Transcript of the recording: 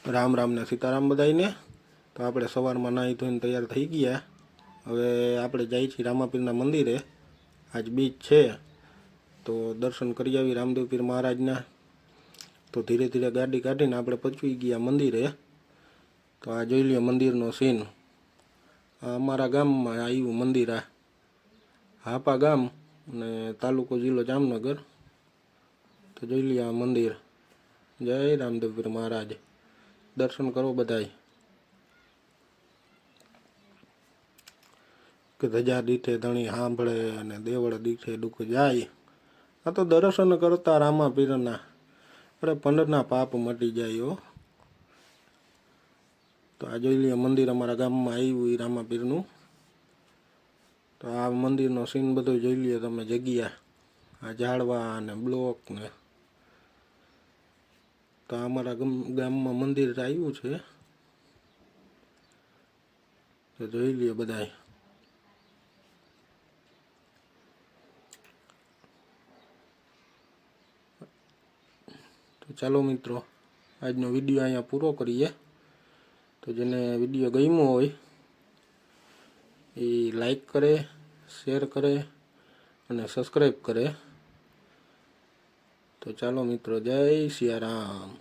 રામ રામ ને સીતારામ બધાઈને। તો આપણે સવારમાં નાહી ધોઈને તૈયાર થઈ ગયા। હવે આપણે જઈએ છીએ રામાપીરના મંદિરે। આજ બીજ છે તો દર્શન કરી આવી રામદેવ પીર મહારાજના। તો ધીરે ધીરે ગાડી કાઢીને આપણે પહોંચી ગયા મંદિરે। તો આ જોઈ લ્યો મંદિરનો સીન। આ અમારા ગામમાં આવ્યું મંદિર। આ હાપા ગામ અને તાલુકો જિલ્લો જામનગર। તો જોઈ લ્યો આ મંદિર। જય રામદેવ પીર મહારાજ। दर्शन करो बधाई के धजा दीठे धणी सांभळे अने देवळ दीठे दुख जाय। आ तो दर्शन करता रामा पीरना अरे पंडरना पाप मटी जाय हो। तो आ जोई लीए मंदिर अमारा गाममां आव्युं रामा पीरनुं। तो आ मंदिरनो सीन बधो जोई लीए तमे जग्या। आ झाड़वा अने ब्लॉक ने तो अमारा गाममां मंदिर आव्युं छे। तो जोई लीए बधाय। तो चलो मित्रों आजनो विडियो अहींया पूरो करीए। तो जेने विडियो गम्यो होय ए लाइक करे, शेर करे अने सब्सक्राइब करे। तो चलो मित्रों जय सिया राम।